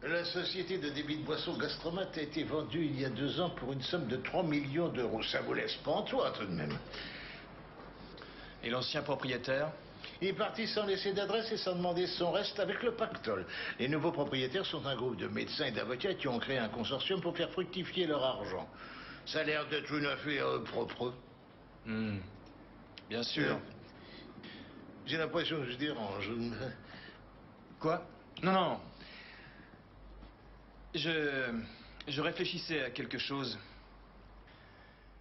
La société de débit de boissons Gastromat a été vendue il y a 2 ans pour une somme de 3 millions d'euros. Ça vous laisse pas en toi, tout de même. Et l'ancien propriétaire? Il est parti sans laisser d'adresse et sans demander son reste avec le pactole. Les nouveaux propriétaires sont un groupe de médecins et d'avocats qui ont créé un consortium pour faire fructifier leur argent. Ça a l'air d'être une affaire propre. Bien sûr. J'ai l'impression que je dérange. Quoi? Non, non. Je réfléchissais à quelque chose.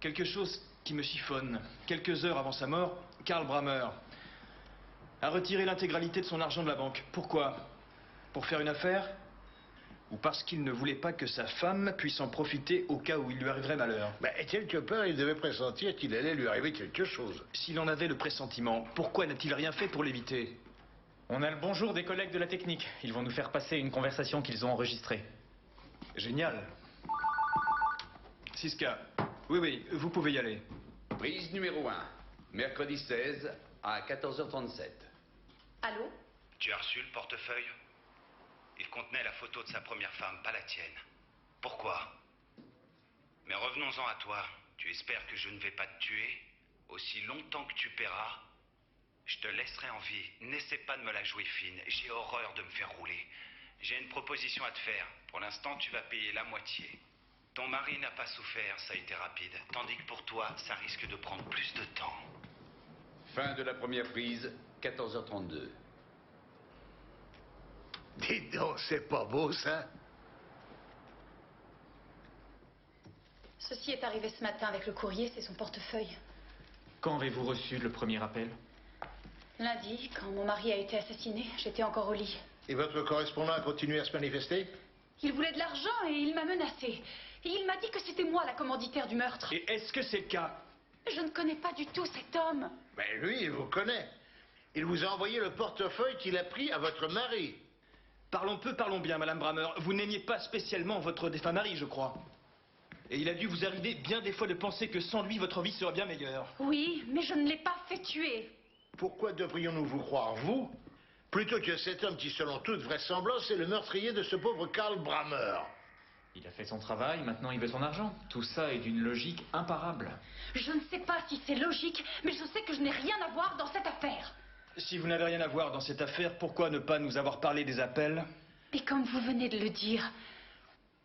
Quelque chose qui me chiffonne. Quelques heures avant sa mort, Karl Brammer a retiré l'intégralité de son argent de la banque. Pourquoi? Pour faire une affaire? Ou parce qu'il ne voulait pas que sa femme puisse en profiter au cas où il lui arriverait malheur? Quelque part, il devait pressentir qu'il allait lui arriver quelque chose. S'il en avait le pressentiment, pourquoi n'a-t-il rien fait pour l'éviter? On a le bonjour des collègues de la technique. Ils vont nous faire passer une conversation qu'ils ont enregistrée. Génial. Siska, oui, vous pouvez y aller. Prise numéro 1, mercredi 16 à 14h37. Allô? Tu as reçu le portefeuille? Il contenait la photo de sa première femme, pas la tienne. Pourquoi? Mais revenons-en à toi. Tu espères que je ne vais pas te tuer? Aussi longtemps que tu paieras, je te laisserai en vie. N'essaie pas de me la jouer fine. J'ai horreur de me faire rouler. J'ai une proposition à te faire. Pour l'instant, tu vas payer la moitié. Ton mari n'a pas souffert, ça a été rapide. Tandis que pour toi, ça risque de prendre plus de temps. Fin de la première prise, 14h32. Dites donc, c'est pas beau, ça? Ceci est arrivé ce matin avec le courrier, c'est son portefeuille. Quand avez-vous reçu le premier appel? Lundi, quand mon mari a été assassiné, j'étais encore au lit. Et votre correspondant a continué à se manifester? Il voulait de l'argent et il m'a menacé. Et il m'a dit que c'était moi la commanditaire du meurtre. Et est-ce que c'est le cas? Je ne connais pas du tout cet homme. Mais lui, il vous connaît. Il vous a envoyé le portefeuille qu'il a pris à votre mari. Parlons peu, parlons bien, Madame Brammer. Vous n'aimiez pas spécialement votre défunt mari, je crois. Et il a dû vous arriver bien des fois de penser que sans lui, votre vie serait bien meilleure. Oui, mais je ne l'ai pas fait tuer. Pourquoi devrions-nous vous croire, vous, plutôt que cet homme qui, selon toute vraisemblance, est le meurtrier de ce pauvre Karl Brammer? Il a fait son travail, maintenant il veut son argent. Tout ça est d'une logique imparable. Je ne sais pas si c'est logique, mais je sais que je n'ai rien à voir dans cette affaire. Si vous n'avez rien à voir dans cette affaire, pourquoi ne pas nous avoir parlé des appels? Mais comme vous venez de le dire,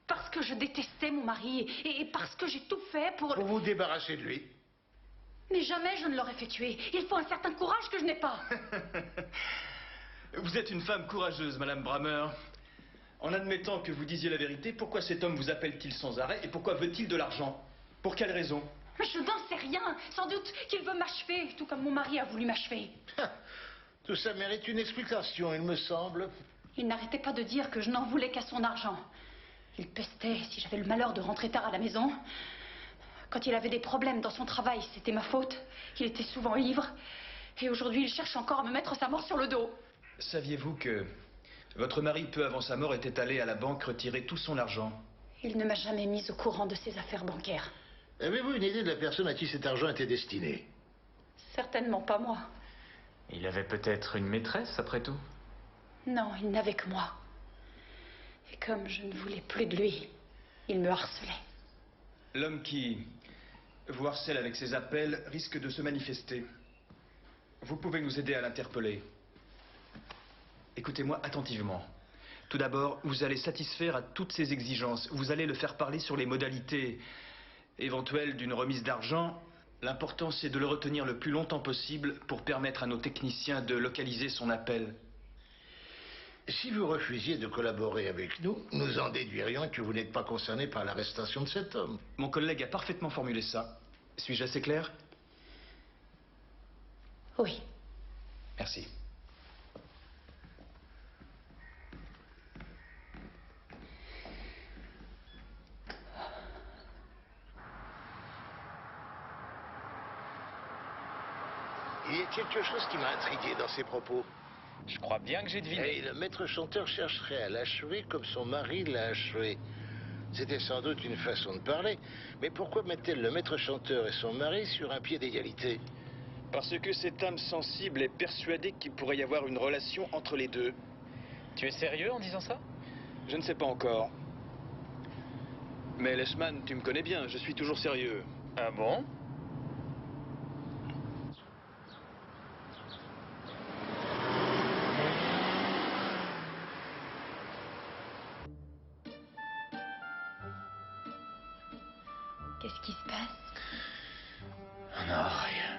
parce que je détestais mon mari et parce que j'ai tout fait pour vous débarrasser de lui. Mais jamais je ne l'aurais fait tuer. Il faut un certain courage que je n'ai pas. Vous êtes une femme courageuse, Madame Brammer. En admettant que vous disiez la vérité, pourquoi cet homme vous appelle-t-il sans arrêt et pourquoi veut-il de l'argent? Pour quelle raison? Mais je n'en sais rien. Sans doute qu'il veut m'achever, tout comme mon mari a voulu m'achever. Tout ça mérite une explication, il me semble. Il n'arrêtait pas de dire que je n'en voulais qu'à son argent. Il pestait si j'avais le malheur de rentrer tard à la maison. Quand il avait des problèmes dans son travail, c'était ma faute. Il était souvent ivre. Et aujourd'hui, il cherche encore à me mettre sa mort sur le dos. Saviez-vous que votre mari, peu avant sa mort, était allé à la banque retirer tout son argent? Il ne m'a jamais mise au courant de ses affaires bancaires. Avez-vous une idée de la personne à qui cet argent était destiné? Certainement pas moi. Il avait peut-être une maîtresse, après tout? Non, il n'avait que moi. Et comme je ne voulais plus de lui, il me harcelait. L'homme qui vous harcèle avec ses appels risque de se manifester. Vous pouvez nous aider à l'interpeller. Écoutez-moi attentivement. Tout d'abord, vous allez satisfaire à toutes ses exigences. Vous allez le faire parler sur les modalités éventuelles d'une remise d'argent. L'important, c'est de le retenir le plus longtemps possible pour permettre à nos techniciens de localiser son appel. Si vous refusiez de collaborer avec nous, nous en déduirions que vous n'êtes pas concerné par l'arrestation de cet homme. Mon collègue a parfaitement formulé ça. Suis-je assez clair? Oui. Merci. Il y a quelque chose qui m'a intrigué dans ses propos. Je crois bien que j'ai deviné. Et le maître chanteur chercherait à l'achever comme son mari l'a achevé. C'était sans doute une façon de parler. Mais pourquoi met-elle le maître chanteur et son mari sur un pied d'égalité? Parce que cette âme sensible est persuadée qu'il pourrait y avoir une relation entre les deux. Tu es sérieux en disant ça? Je ne sais pas encore. Mais Leishman, tu me connais bien, je suis toujours sérieux. Ah bon? Qu'est-ce qui se passe? Non, rien.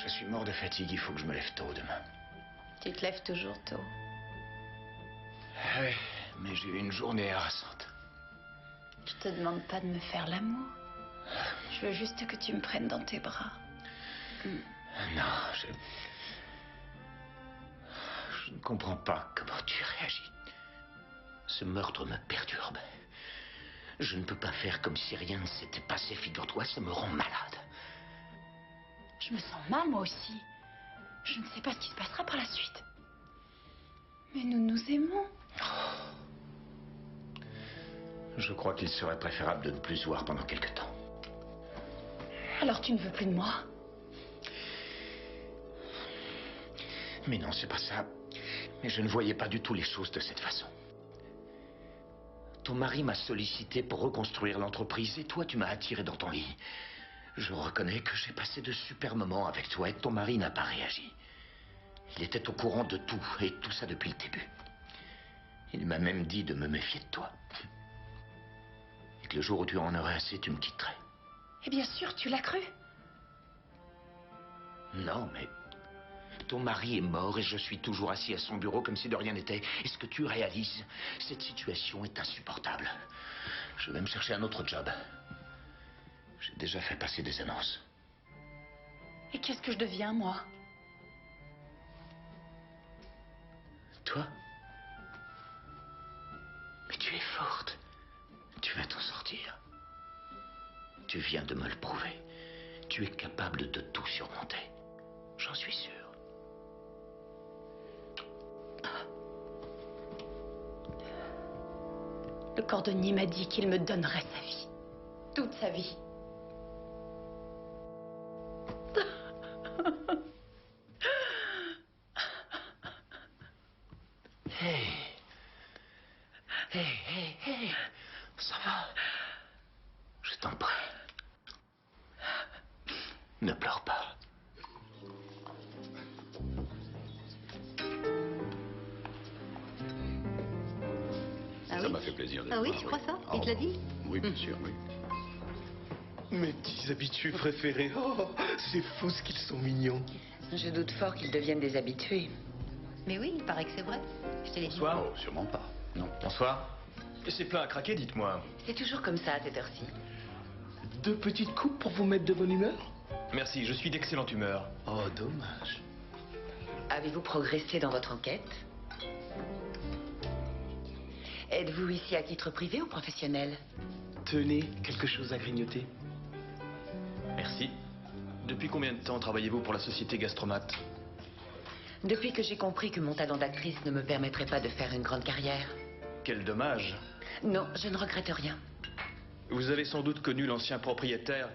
Je suis mort de fatigue, il faut que je me lève tôt demain. Tu te lèves toujours tôt. Oui, mais j'ai eu une journée harassante. Je te demande pas de me faire l'amour. Je veux juste que tu me prennes dans tes bras. Non, je ne comprends pas comment tu réagis. Ce meurtre me perturbe. Je ne peux pas faire comme si rien ne s'était passé, figure-toi, ça me rend malade. Je me sens mal, moi aussi. Je ne sais pas ce qui se passera par la suite. Mais nous nous aimons. Je crois qu'il serait préférable de ne plus se voir pendant quelque temps. Alors tu ne veux plus de moi? Mais non, c'est pas ça. Mais je ne voyais pas du tout les choses de cette façon. Ton mari m'a sollicité pour reconstruire l'entreprise et toi, tu m'as attiré dans ton lit. Je reconnais que j'ai passé de super moments avec toi et ton mari n'a pas réagi. Il était au courant de tout et tout ça depuis le début. Il m'a même dit de me méfier de toi. Et que le jour où tu en aurais assez, tu me quitterais. Et bien sûr, tu l'as cru. Non, mais ton mari est mort et je suis toujours assis à son bureau comme si de rien n'était. Est-ce que tu réalises? Cette situation est insupportable. Je vais me chercher un autre job. J'ai déjà fait passer des annonces. Et qu'est-ce que je deviens, moi? toi? Mais tu es forte. Tu vas t'en sortir. Tu viens de me le prouver. Tu es capable de tout surmonter. J'en suis sûr. Le cordonnier m'a dit qu'il me donnerait sa vie. Toute sa vie. Hey. Hey, hey, hey. Ça va? Je t'en prie. Ne pleure pas. Ah Ça oui m'a fait plaisir de Ah le oui, voir, tu crois ça Ah, Il te l'a dit Oui, bien sûr, oui. Mes petits habitués préférés. Oh, c'est fou ce qu'ils sont mignons. Je doute fort qu'ils deviennent des habitués. Mais oui, il paraît que c'est vrai. Je te l'ai dit. Bonsoir. Oh, sûrement pas. Non. Bonsoir. C'est plein à craquer, dites-moi. C'est toujours comme ça à cette heure-ci. 2 petites coupes pour vous mettre de bonne humeur? Merci, je suis d'excellente humeur. Oh, dommage. Avez-vous progressé dans votre enquête? Êtes-vous ici à titre privé ou professionnel? Tenez, quelque chose à grignoter? Merci. Depuis combien de temps travaillez-vous pour la société Gastromat? Depuis que j'ai compris que mon talent d'actrice ne me permettrait pas de faire une grande carrière. Quel dommage. Non, je ne regrette rien. Vous avez sans doute connu l'ancien propriétaire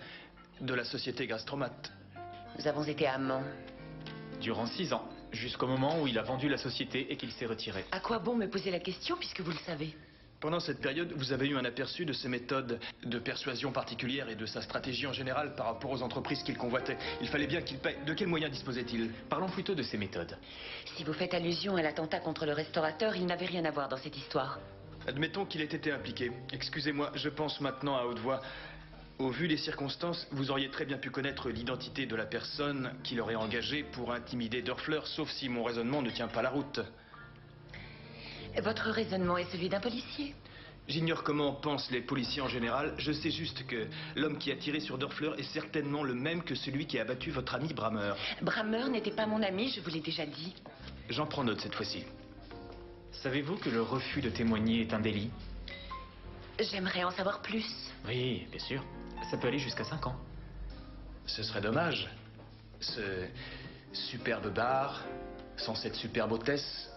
de la société Gastromat. Nous avons été amants. Durant 6 ans, jusqu'au moment où il a vendu la société et qu'il s'est retiré. À quoi bon me poser la question puisque vous le savez? Pendant cette période, vous avez eu un aperçu de ses méthodes de persuasion particulières et de sa stratégie en général par rapport aux entreprises qu'il convoitait. Il fallait bien qu'il paye. De quels moyens disposait-il? Parlons plutôt de ses méthodes. Si vous faites allusion à l'attentat contre le restaurateur, il n'avait rien à voir dans cette histoire. Admettons qu'il ait été impliqué. Excusez-moi, je pense maintenant à haute voix. Au vu des circonstances, vous auriez très bien pu connaître l'identité de la personne qui l'aurait engagé pour intimider Dörfler, sauf si mon raisonnement ne tient pas la route. Votre raisonnement est celui d'un policier. J'ignore comment pensent les policiers en général. Je sais juste que l'homme qui a tiré sur Dörfler est certainement le même que celui qui a abattu votre ami Brammer. Brammer n'était pas mon ami, je vous l'ai déjà dit. J'en prends note cette fois-ci. Savez-vous que le refus de témoigner est un délit? J'aimerais en savoir plus. Oui, bien sûr. Ça peut aller jusqu'à 5 ans. Ce serait dommage. Ce superbe bar, sans cette superbe hôtesse.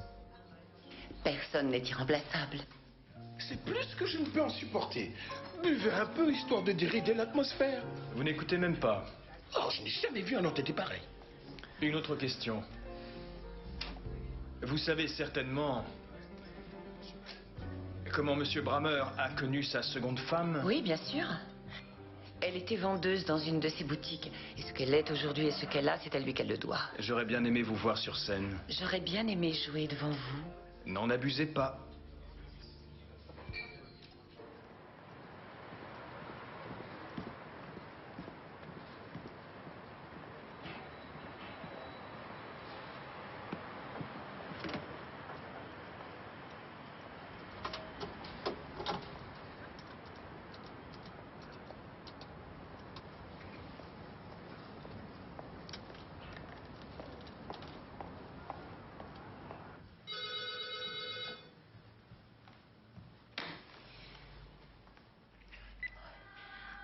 Personne n'est irremplaçable. C'est plus que je ne peux en supporter. Buvez un peu, histoire de dérider l'atmosphère. Vous n'écoutez même pas. Oh, je n'ai jamais vu un entêté pareil. Une autre question. Vous savez certainement comment Monsieur Brammer a connu sa seconde femme? Oui, bien sûr. Elle était vendeuse dans une de ses boutiques. Et ce qu'elle est aujourd'hui et ce qu'elle a, c'est à lui qu'elle le doit. J'aurais bien aimé vous voir sur scène. J'aurais bien aimé jouer devant vous. N'en abusez pas.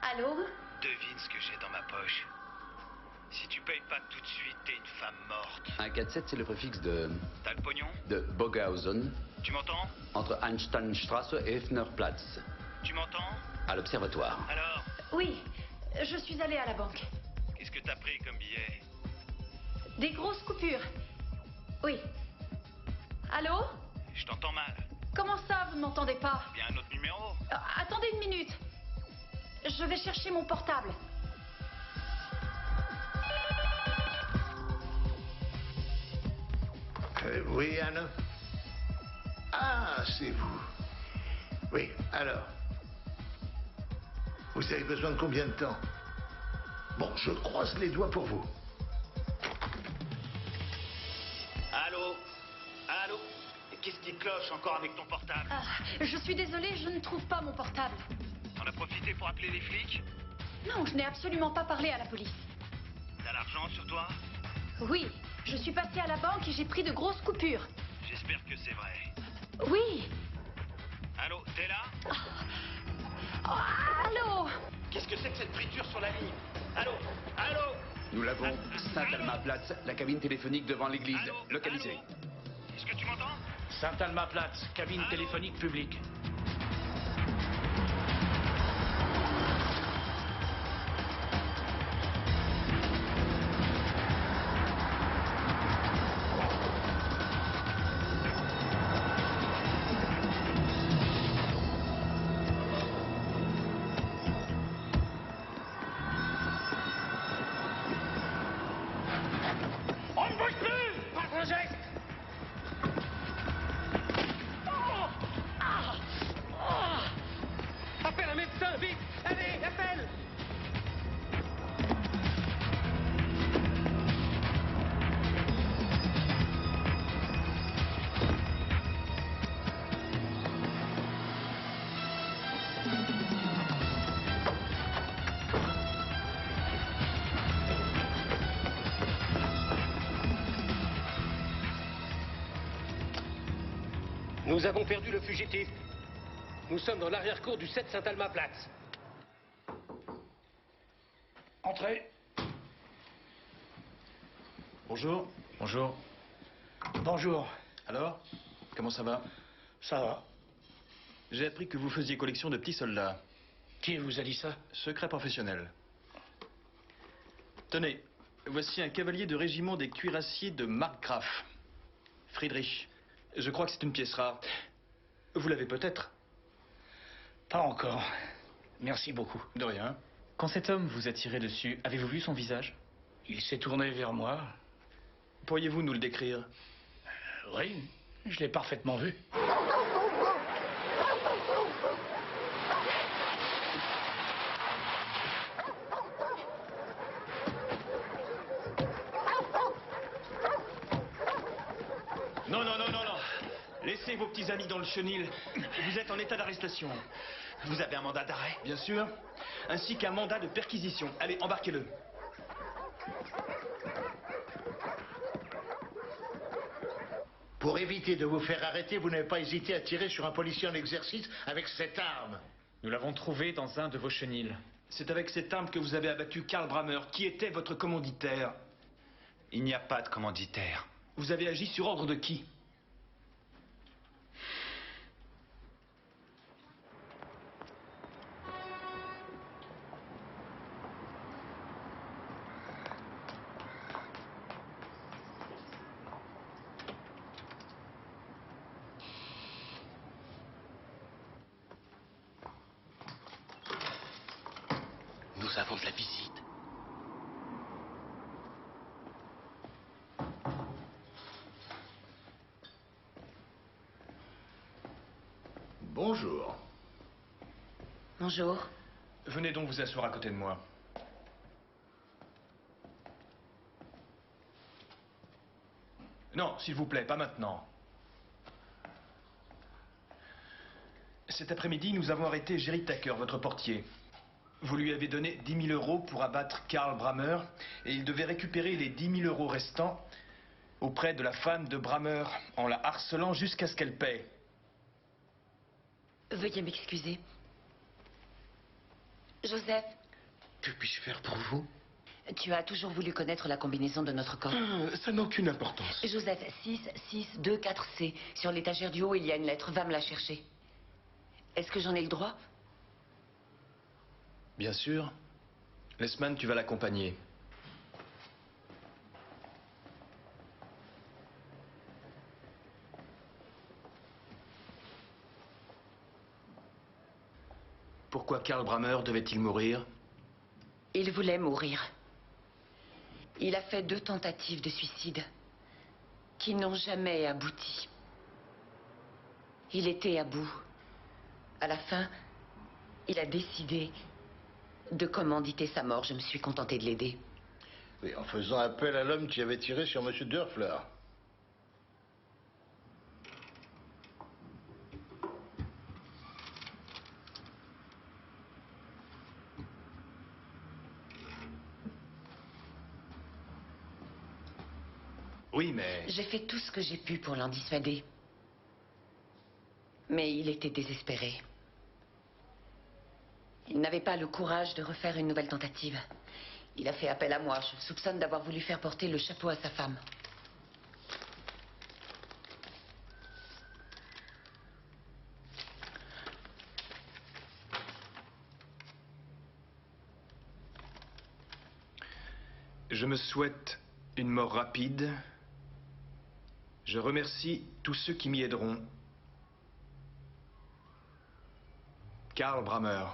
Allô? Devine ce que j'ai dans ma poche. Si tu payes pas tout de suite, t'es une femme morte. 147, c'est le préfixe de... T'as le pognon? de Boghausen, Tu m'entends? entre Einsteinstrasse et Hefnerplatz, Tu m'entends? à l'observatoire. Alors, Oui, je suis allée à la banque. qu'est-ce que t'as pris comme billet? Des grosses coupures. Oui. Allô? Je t'entends mal. Comment ça, vous ne m'entendez pas? Bien un autre numéro? Attendez une minute. Je vais chercher mon portable. Oui, Anna? Ah, c'est vous. Oui, alors. Vous avez besoin de combien de temps? Bon, je croise les doigts pour vous. Allô? Allô? Et qu'est-ce qui cloche encore avec ton portable? Je suis désolée, je ne trouve pas mon portable. T'en as profité pour appeler les flics? Non, je n'ai absolument pas parlé à la police. T'as l'argent sur toi? Oui, je suis passée à la banque et j'ai pris de grosses coupures. J'espère que c'est vrai. Oui. Allô, t'es là? Oh, allô? Qu'est-ce que c'est que cette friture sur la ligne? Allô? Allô? Nous l'avons. Saint-Alma-Platz, la cabine téléphonique devant l'église. Localisée. Est-ce que tu m'entends? Saint-Alma-Platz, cabine téléphonique publique. On ne bouge plus! Pas un geste! Appelle un médecin, vite! Allez, appelle! Nous avons perdu le fugitif. Nous sommes dans l'arrière-cour du 7 Saint-Alma-Platz. Entrez. Bonjour. Bonjour. Bonjour. Alors, comment ça va? Ça va. J'ai appris que vous faisiez collection de petits soldats. Qui vous a dit ça? Secret professionnel. Tenez, voici un cavalier de régiment des cuirassiers de Markgraf. Friedrich. Je crois que c'est une pièce rare. Vous l'avez peut-être? Pas encore. Merci beaucoup. De rien. Quand cet homme vous a tiré dessus, avez-vous vu son visage? Il s'est tourné vers moi. Pourriez-vous nous le décrire? Oui, je l'ai parfaitement vu. Non, non, non, non, non. Laissez vos petits amis dans le chenil. Vous êtes en état d'arrestation. Vous avez un mandat d'arrêt? Bien sûr. Ainsi qu'un mandat de perquisition. Allez, embarquez-le. Pour éviter de vous faire arrêter, vous n'avez pas hésité à tirer sur un policier en exercice avec cette arme. Nous l'avons trouvé dans un de vos chenils. C'est avec cette arme que vous avez abattu Karl Brammer, qui était votre commanditaire. Il n'y a pas de commanditaire. Vous avez agi sur ordre de qui? Nous avons de la visite. Bonjour. Bonjour. Venez donc vous asseoir à côté de moi. Non, s'il vous plaît, pas maintenant. Cet après-midi, nous avons arrêté Jerry Tucker, votre portier. Vous lui avez donné 10 000 € pour abattre Karl Brammer et il devait récupérer les 10 000 € restants auprès de la femme de Brammer en la harcelant jusqu'à ce qu'elle paie. Veuillez m'excuser. Joseph, Que puis-je faire pour vous? tu as toujours voulu connaître la combinaison de notre corps. Ça n'a aucune importance. Joseph, 662-4C. Sur l'étagère du haut, il y a une lettre. Va me la chercher. Est-ce que j'en ai le droit? Bien sûr. Lesman, tu vas l'accompagner. Pourquoi Karl Brammer devait-il mourir? Il voulait mourir. Il a fait 2 tentatives de suicide qui n'ont jamais abouti. Il était à bout. À la fin, il a décidé de commanditer sa mort. Je me suis contentée de l'aider. Oui, en faisant appel à l'homme qui avait tiré sur M. Dörfler. Oui, mais... J'ai fait tout ce que j'ai pu pour l'en dissuader. Mais il était désespéré. Il n'avait pas le courage de refaire une nouvelle tentative. Il a fait appel à moi. Je le soupçonne d'avoir voulu faire porter le chapeau à sa femme. Je me souhaite une mort rapide. Je remercie tous ceux qui m'y aideront. Karl Brammer.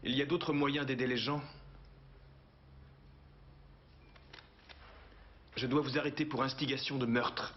Il y a d'autres moyens d'aider les gens. Je dois vous arrêter pour instigation de meurtre.